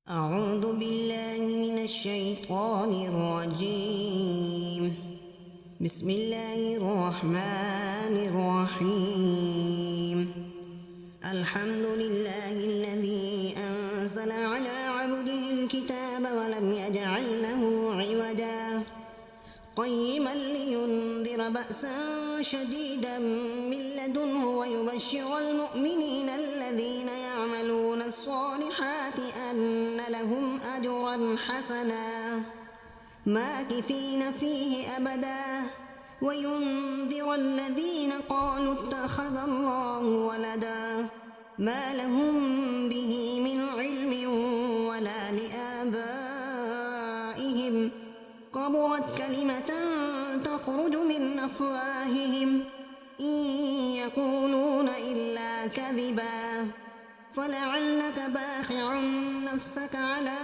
أعوذ بالله من الشيطان الرجيم. بسم الله الرحمن الرحيم. الحمد لله الذي أنزل على عبده الكتاب ولم يجعل له عوجا قيما لينذر بأسا شديدا من لدنه ويبشر المؤمنين الذين يعملون الصالحات أن لهم أجرا حسنا ماكثين فيه أبدا وينذر الذين قالوا اتخذ الله ولدا ما لهم به من علم ولا لآبائهم كبرت كلمة تخرج من أفواههم إن يقولون إلا كذبا فلعلك باخع نفسك على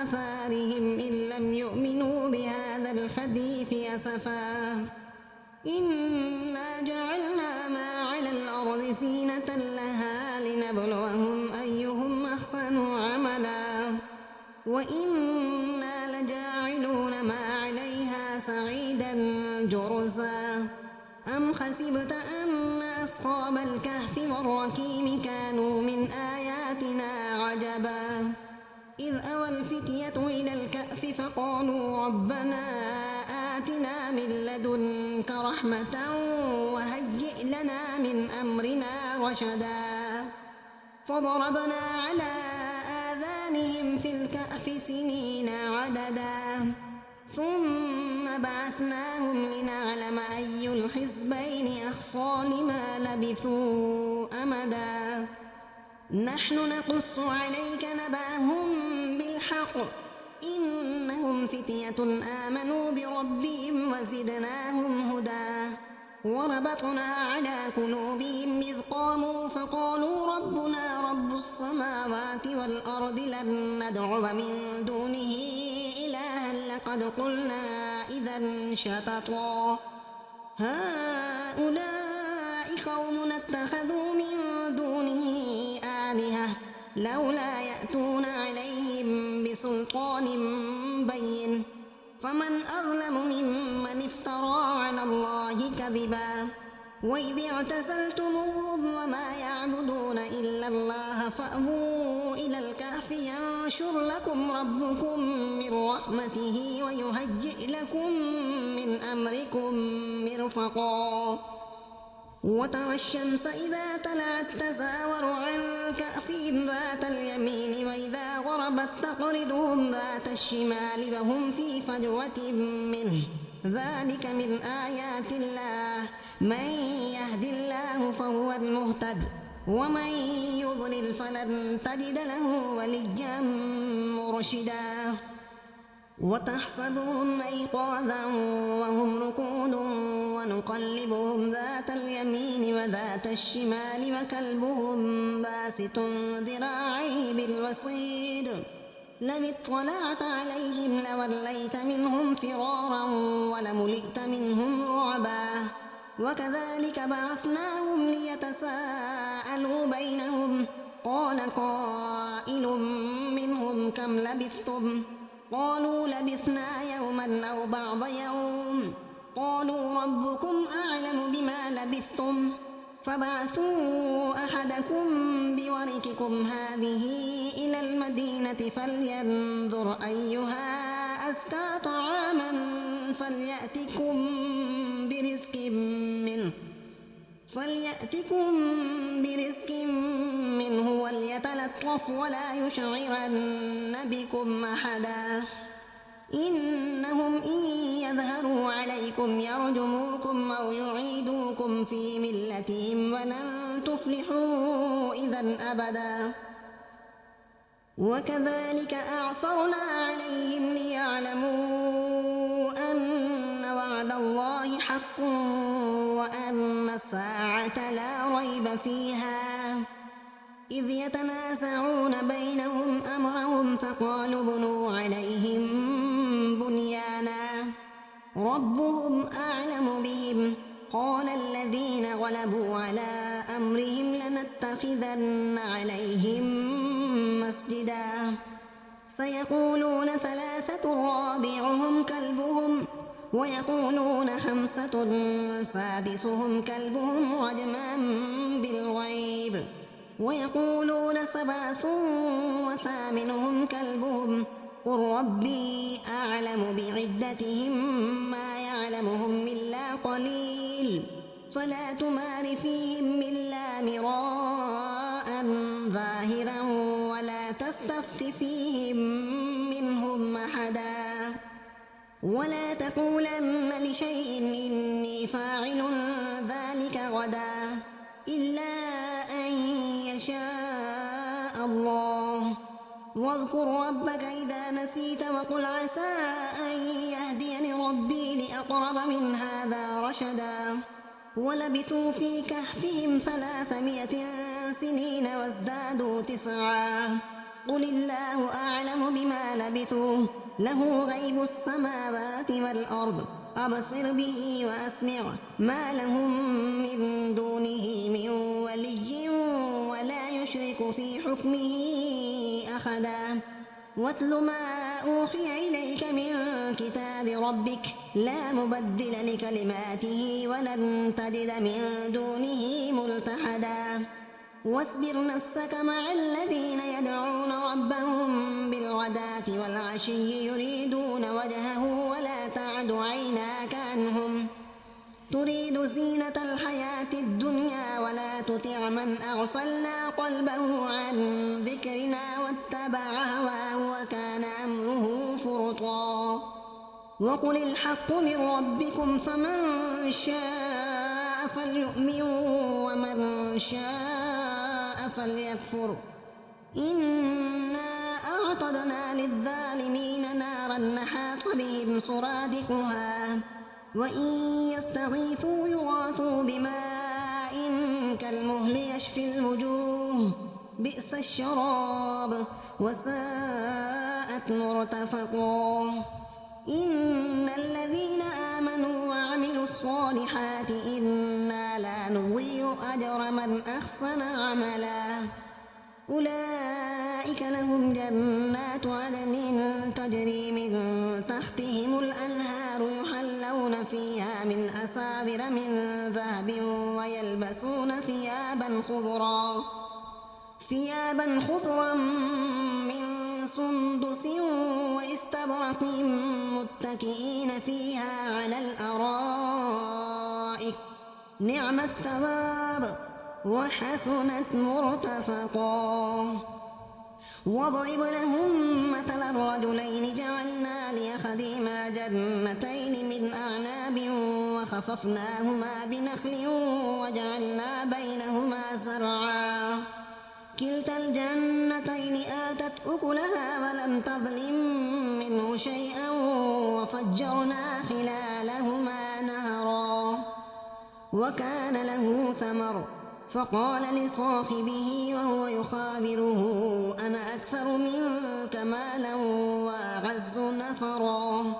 آثارهم إن لم يؤمنوا بهذا الحديث أسفا إنا جعلنا ما على الأرض زينة لها لنبلوهم أيهم أحسن عملا وإنا لجاعلون ما عليها سعيدا جرزا أم حسبت أن أصحاب الكهف والرقيم كانوا من آياتنا عجبا إذ أوى الفتية إلى الكهف فقالوا ربنا آتنا من لدنك رحمة وهيئ لنا من أمرنا رشدا فضربنا على آذانهم في الكهف سنين عددا ثم بعثناهم لنعلم أي الحزبين أحصى لما لبثوا أمدا نحن نقص عليك نبأهم بالحق إنهم فتية آمنوا بربهم وزدناهم هدى وربطنا على قلوبهم إذ قاموا فقالوا ربنا رب السماوات والأرض لن ندعو من دونه إلها لقد قلنا إذا شططا هؤلاء قوم اتخذوا من دونه آلهة لولا يأتون عليهم بسلطان بين فمن أظلم ممن افترى على الله كذبا وإذ اعتزلتموهم وما يعبدون إلا الله فأووا إلى الكهف ينشر لكم ربكم من رحمته ويهيئ لكم من أمركم مرفقا وترى الشمس إذا طلعت تزاور عن كهفهم ذات اليمين وإذا غربت تقرضهم ذات الشمال وهم في فجوة منه ذلك من آيات الله من يهد الله فهو المهتد ومن يضلل فلن تجد له وليا مرشدا وتحسبهم أيقاظا وهم ركود ونقلبهم ذات اليمين وذات الشمال وكلبهم باسط ذراعيه بالوصيد لو اطلعت عليهم لوليت منهم فرارا ولملئت منهم رعبا وكذلك بعثناهم ليتساءلوا بينهم قال قائل منهم كم لبثتم قالوا لبثنا يوما أو بعض يوم قالوا ربكم أعلم بما لبثتم فبعثوا أحدكم بورقكم هذه إلى المدينة فلينظر أيها أزكى طعاما فليأتكم برزق منه وليتلطف ولا يشعرن بكم أحدا إنهم إن يظهروا عليكم يرجموكم أو يعيدوكم في ملتهم ولن تفلحوا إذا أبدا وكذلك أعثرنا عليهم ليعلموا أن وعد الله حق وأن الساعة لا ريب فيها إذ يتنازعون بينهم أمرهم فقالوا بنوا عليهم بنيانا ربهم أعلم بهم قال الذين غلبوا على أمرهم لنتخذن عليهم مسجدا سيقولون ثلاثة رابعهم كلبهم ويقولون خمسة سادسهم كلبهم رجما بالغيب ويقولون سبعة وثامنهم كلبهم قل ربي أعلم بعدتهم ما يعلمهم إلا قليل فلا تمار فيهم إلا مراء ظاهرا ولا تستفت فيهم منهم أحدا ولا تقولن لشيء إني فاعل ذلك غدا إلا أن يشاء الله واذكر ربك إذا نسيت وقل عسى أن يهديني ربي لأقرب من هذا رشدا ولبثوا في كهفهم 300 سنين وازدادوا 9 قل الله أعلم بما لبثوا له غيب السماوات والأرض أبصر به وأسمع ما لهم من دونه من ولي ولا يشرك في حكمه أحدا واتل ما أوحي إليك من كتاب ربك لا مبدل لكلماته ولن تجد من دونه ملتحدا واصبر نفسك مع الذين يدعون ربهم بالغداة والعشي يريدون وجهه ولا تعد عيناك عنهم تريد زينة الحياة الدنيا ولا تطع من أغفلنا قلبه عن ذكرنا واتبع هواه وكان أمره فرطا وقل الحق من ربكم فمن شاء فليؤمن ومن شاء فليكفر إنا أعتدنا للظالمين نارا نحاط بهم سرادقها وإن يستغيثوا يغاثوا بماء كالمهل يشفي الوجوه بئس الشراب وساءت مرتفقا إن الذين آمنوا وعملوا الصالحات إنا لا نضيع أجر من أحسن عملا أولئك لهم جنات عدن تجري من تحتهم الأنهار يحلون فيها من أساور من ذهب ويلبسون ثيابا خضرا من سندس واستبرق متكئين فيها على الأرائك نعم الثواب وحسنت مرتفقا واضرب لهم مثل الرجلين جعلنا لأحدهما جنتين من أعناب وخففناهما بنخل وجعلنا بينهما زرعا كلتا الجنتين آتت أكلها ولم تظلم منه شيئا وفجرنا خلالهما نهرا وكان له ثمر فقال لصاحبه وهو يخابره أنا أكثر منك مالا وأعز نفرا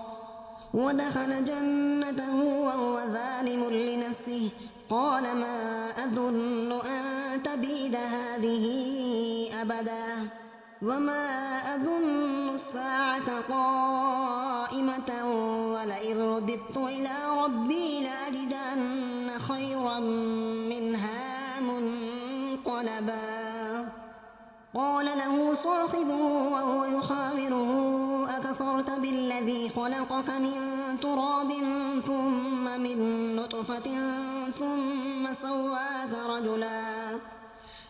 ودخل جنته وهو ظالم لنفسه قال ما أظن أن تبيد هذه أبدا وما أظن الساعة قائمة ولئن رددت إلى ربي لأجدن خيرا منها منقلبا قال له صاحبه وهو يخابره أكفرت بالذي خلقك من تراب ثم من نطفة ثم سواك رجلا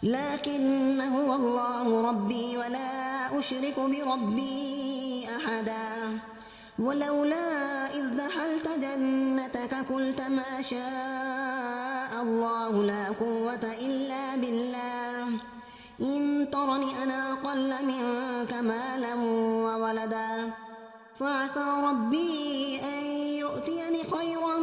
لكن هو الله ربي ولا أشرك بربي أحدا ولولا إذ دخلت جنتك قلت ما شاء الله لا قوة إلا بالله إن ترني أنا أقل منك مالا وولدا فعسى ربي أن يؤتيني خيرا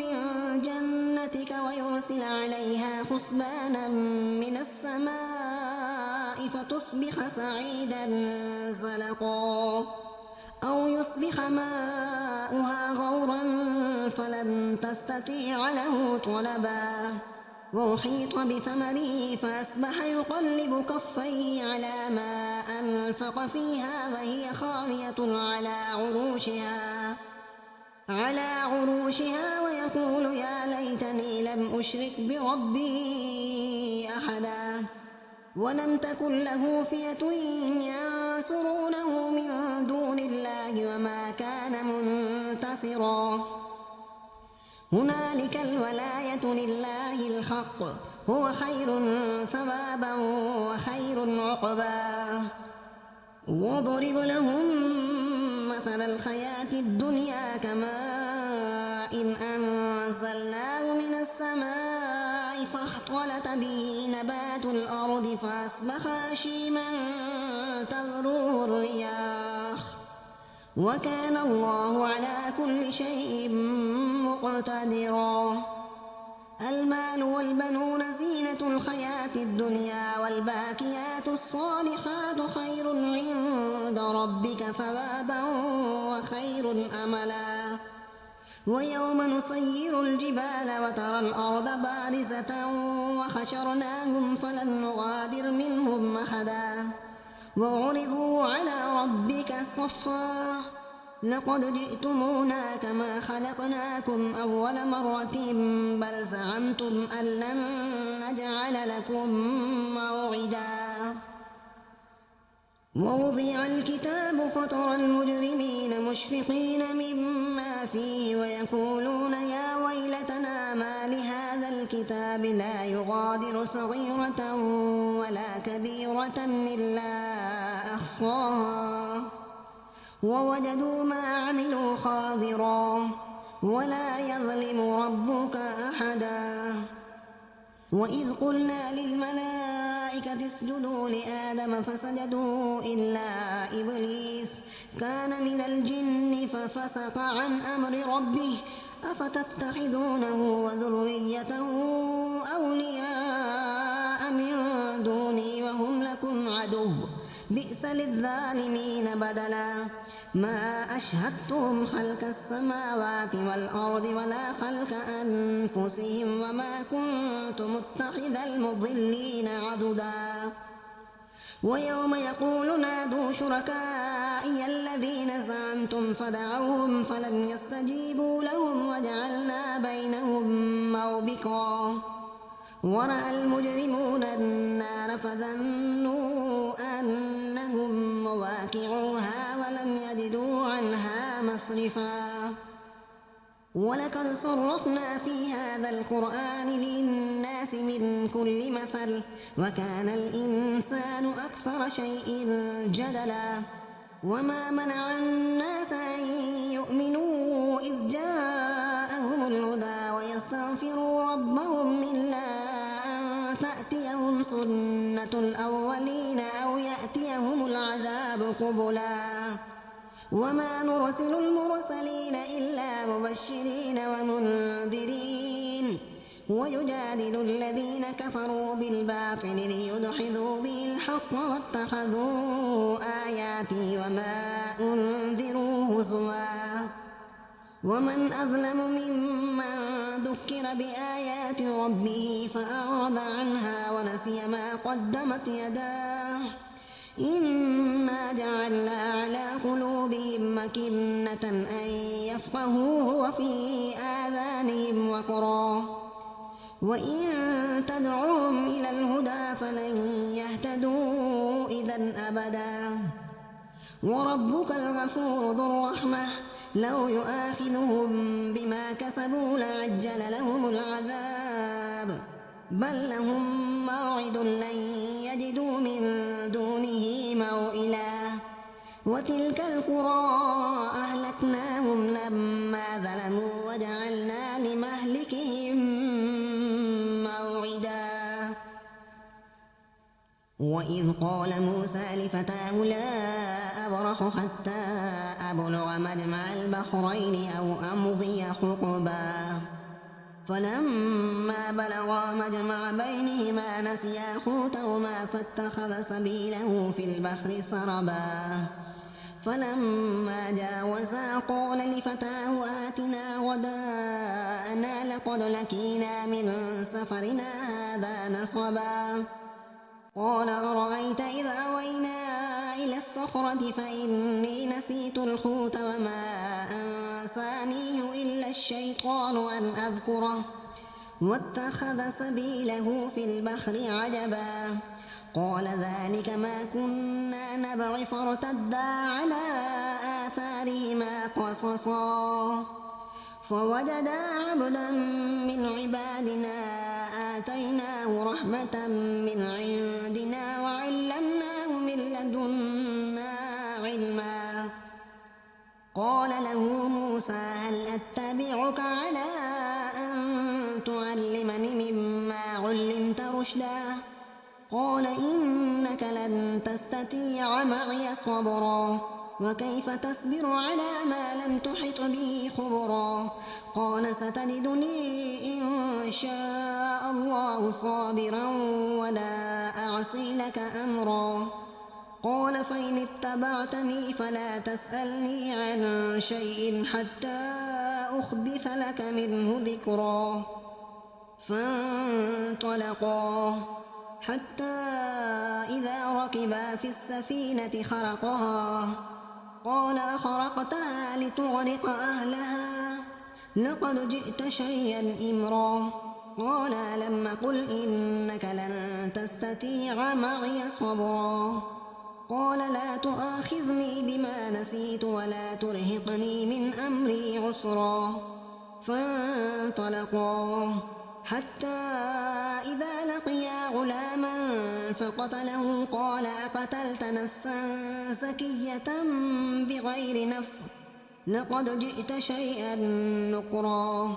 من جنتك ويرسل عليها حسبانا من السماء فتصبح سعيدا زلقا أو يصبح ماؤها غورا فلن تستطيع له طلبا وأحيط بثمره فأصبح يقلب كفيه على ما أنفق فيها وهي خاوية على عروشها ويقول يا ليتني لم أشرك بربي أحدا ولم تكن له فئة ينصرونه من دون الله وما كان منتصرا هنالك الولاية لله الحق هو خير ثوابا وخير عقبا واضرب لهم مثل الحياة الدنيا كماء إن أنزلناه من السماء فاختلط به نبات الأرض فأصبح هشيما تذروه الرياح وكان الله على كل شيء مقتدرا المال والبنون زينة الحياة الدنيا والباقيات الصالحات خير عند ربك ثوابا وخير أملا ويوم نسير الجبال وترى الأرض بارزة وحشرناهم فلم نغادر منهم أحدا وعرضوا على ربك صفا لقد جئتمونا كما خلقناكم أول مرة بل زعمتم أن لن نجعل لكم موعدا ووضع الكتاب فترى المجرمين مشفقين مما فيه ويقولون يا ويلتنا ما لهذا الكتاب لا يغادر صغيرة ولا كبيرة إلا أحصاها ووجدوا ما عملوا حاضرا ولا يظلم ربك أحدا وإذ قلنا للملائكة اسجدوا لآدم فسجدوا إلا إبليس كان من الجن ففسق عن أمر ربه أفتتخذونه وذريته أولياء من دوني وهم لكم عدو بئس للظالمين بدلا ما أشهدتهم خلق السماوات والأرض ولا خلق أنفسهم وما كنت متخذ المضلين عضدا ويوم يقول نادوا شركائي الذين زعمتم فدعوهم فلم يستجيبوا لهم وجعلنا بينهم موبقا ورأى المجرمون النار فظنوا أنهم مواقعوها ولم يجدوا عنها مصرفا ولقد صرفنا في هذا القرآن للناس من كل مثل وكان الإنسان أكثر شيء جدلا وما منع الناس أن يؤمنوا إذ جاءهم الهدى ويستغفروا ربهم إلا أن تأتيهم سنة الأولين أو يأتيهم العذاب قبلا وما نرسل المرسلين إلا مبشرين ومنذرين ويجادل الذين كفروا بالباطل ليدحضوا به الحق واتخذوا آياتي وما أنذروا هزوا ومن أظلم ممن ذكر بآيات ربه فأعرض عنها ونسي ما قدمت يداه إنا جعلنا على قلوبهم مكنة أن يفقهوه وفي آذانهم وقرا وإن تدعوهم إلى الهدى فلن يهتدوا إذا أبدا وربك الغفور ذو الرحمة لو يؤاخذهم بما كسبوا لعجل لهم العذاب بل لهم موعد لن يجدوا من دونه موئلا وتلك القرى أهلكناهم لما ظلموا وجعلنا لمهلكهم موعدا وإذ قال موسى لفتاه لا أبرح حتى أبلغ مجمع البحرين أو أمضي حقبا فلما بلغا مجمع بينهما نسيا حوتهما فاتخذ سبيله في البحر سربا فلما جاوزا قال لفتاه آتنا غداءنا أخلانا لقد لقينا من سفرنا هذا نصبا قال أرأيت إذ أوينا إلى الصخرة فإني نسيت الحوت وما أنسانيه إلا الشيطان أن أذكره واتخذ سبيله في البحر عجبا قال ذلك ما كنا نبغي فارتدا على آثارهما قصصا فوجدا عبدا من عبادنا آتيناه رحمة من عندنا وعلمناه من لدنا علما قال له موسى هل أتبعك على أن تعلمني مما علمت رشدا قال إنك لن تستطيع معي صبرا وكيف تصبر على ما لم تحط به خبرا قال ستجدني إن شاء الله صابرا ولا أعصي لك أمرا قال فإن اتبعتني فلا تسألني عن شيء حتى أحدث لك منه ذكرا فانطلقا حتى إذا ركبا في السفينة خرقها قال أخرقتها لتغرق أهلها لقد جئت شيئا إمرا قال لم قل إنك لن تستطيع معي صبرا قال لا تؤاخذني بما نسيت ولا ترهقني من أمري عسرا فانطلقا حتى إذا لقيا غلاما فقتله قال أقتلت نفسا زكية بغير نفس لقد جئت شيئا نكرا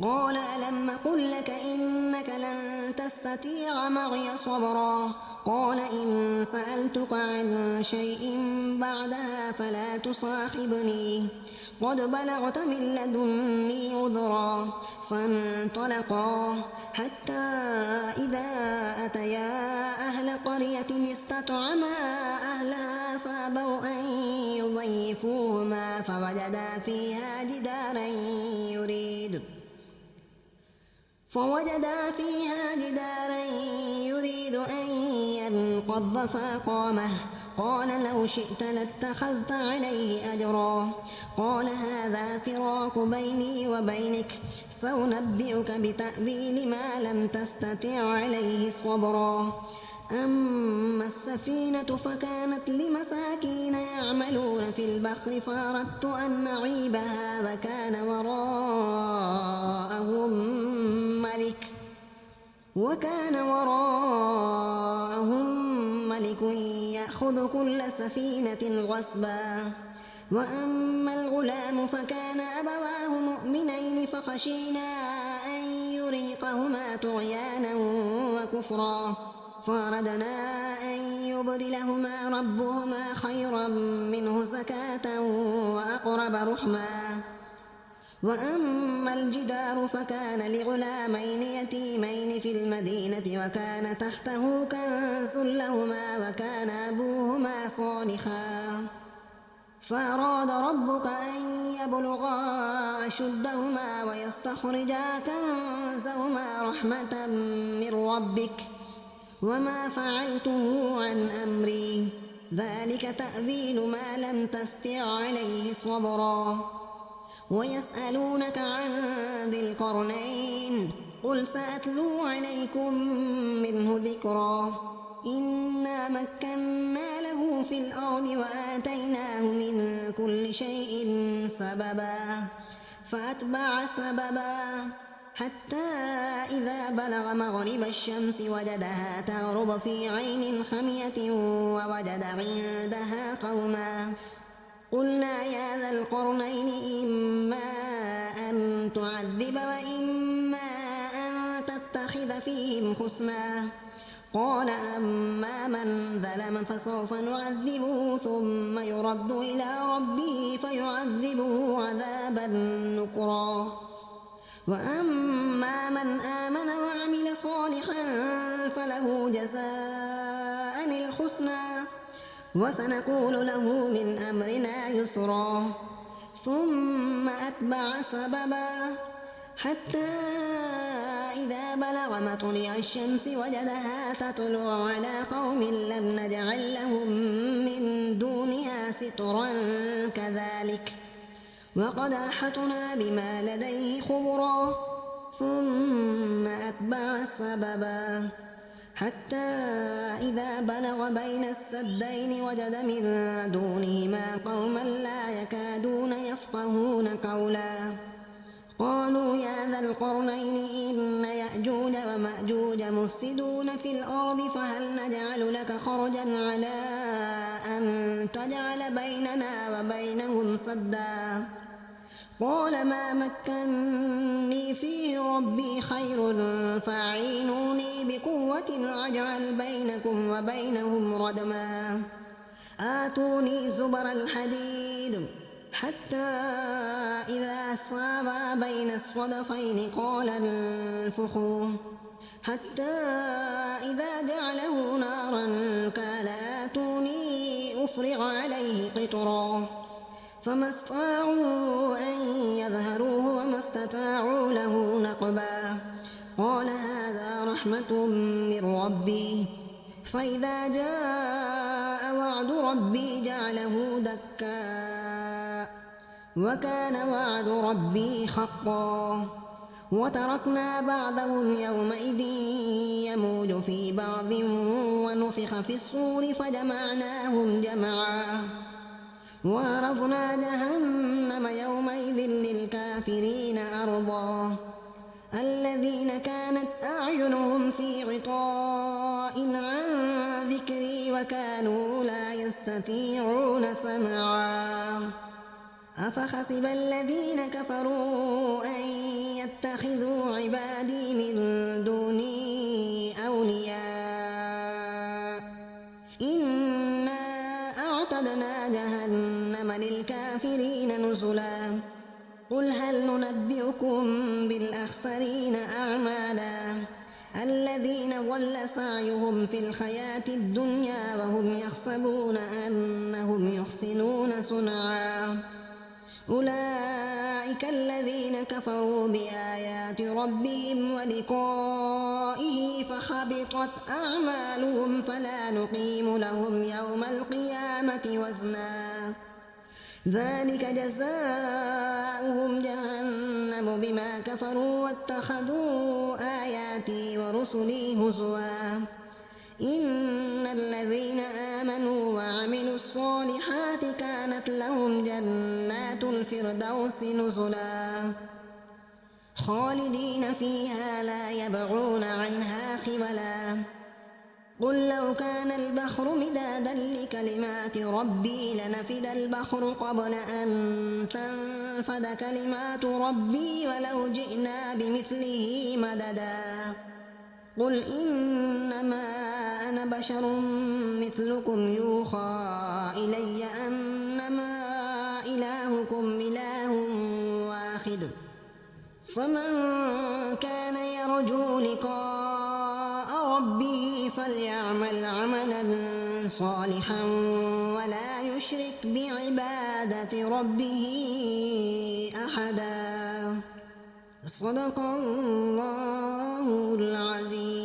قال ألم قل لك إنك لن تستطيع معي صبرا قال إن سألتك عن شيء بعدها فلا تصاحبني قد بلغت من لدني عذرا فانطلقا حتى إذا أتيا أهل قرية استطعما أهلها فأبوا أن يضيفوهما فوجدا فيها جدارا يريد أن ينقض فأقامه قال لو شئت لاتخذت عليه أجرا قال هذا فراق بيني وبينك سأنبئك بتأويل ما لم تستطع عليه صبرا أما السفينة فكانت لمساكين يعملون في البحر فأردت أن أعيبها وكان وراءهم ملك يأخذ كل سفينة غصبا وأما الغلام فكان أبواه مؤمنين فخشينا أن يرهقهما طغيانا وكفرا فأردنا أن يبدلهما ربهما خيرا منه زكاة وأقرب رحما وأما الجدار فكان لغلامين يتيمين في المدينة وكان تحته كنز لهما وكان أبوهما صالحا فأراد ربك أن يبلغا أشدهما ويستخرجا كنزهما رحمة من ربك وما فعلته عن أمري ذلك تأويل ما لم تستطع عليه صبرا ويسألونك عن ذي القرنين قل سأتلو عليكم منه ذكرا إنا مكنا له في الأرض وآتيناه من كل شيء سببا فأتبع سببا حتى إذا بلغ مغرب الشمس وجدها تغرب في عين خمية ووجد عندها قوما قلنا يا ذا القرنين إما أن تعذب وإما أن تتخذ فيهم حسنا قال أما من ظلم فسوف نعذبه ثم يرد إلى ربه فيعذبه عذابا نكرا وأما من آمن وعمل صالحا فله جزاء الحسنى وسنقول له من أمرنا يسرا ثم أتبع سببا حتى إذا بلغ مطلع الشمس وجدها تطلع على قوم لم نجعل لهم من دونها سترا كذلك وقد أحطنا بما لديه خبرا ثم أتبع سببا حتى إذا بلغ بين السدين وجد من دونهما قوما لا يكادون يفقهون قولا قالوا يا ذا القرنين إن يأجوج ومأجوج مفسدون في الأرض فهل نجعل لك خرجا على أن تجعل بيننا وبينهم سدا قال ما مكني فيه ربي خير فاعينوني بقوة أجعل بينكم وبينهم ردما آتوني زبر الحديد حتى إذا ساوى بين الصدفين قال انفخوا حتى إذا جعله نارا قال آتوني أفرغ عليه قطرا فما استطاعوا أن يظهروه وما استطاعوا له نقبا قال هذا رحمة من ربي فإذا جاء وعد ربي جعله دكا وكان وعد ربي حقا وتركنا بعضهم يومئذ يموج في بعض ونفخ في الصور فجمعناهم جمعا وعرضنا جهنم يومئذ للكافرين عرضا الذين كانت أعينهم في غطاء عن ذكري وكانوا لا يستطيعون سمعا أفحسب الذين كفروا أن يتخذوا عبادي من دوني أولياء إنا أعتدنا جهنم للكافرين نزلا قل هل ننبئكم بالأخسرين أعمالا الذين ضل سعيهم في الحياة الدنيا وهم يحسبون أنهم يحسنون صنعا أولئك الذين كفروا بآيات ربهم ولقائه فحبطت أعمالهم فلا نقيم لهم يوم القيامة وزنا ذلك جزاؤهم جهنم بما كفروا واتخذوا آياتي ورسلي هزوا إن الذين آمنوا وعملوا الصالحات كانت لهم جنات الفردوس نزلا خالدين فيها لا يبغون عنها حولا قل لو كان البحر مدادا لكلمات ربي لنفد البحر قبل أن تنفد كلمات ربي ولو جئنا بمثله مددا قل إنما أنا بشر مثلكم يوحى إلي أنما إلهكم إله واحد فمن كان يرجو لقاء ربه فليعمل عملا صالحا ولا يشرك بعبادة ربه أحدا صدق الله العظيم.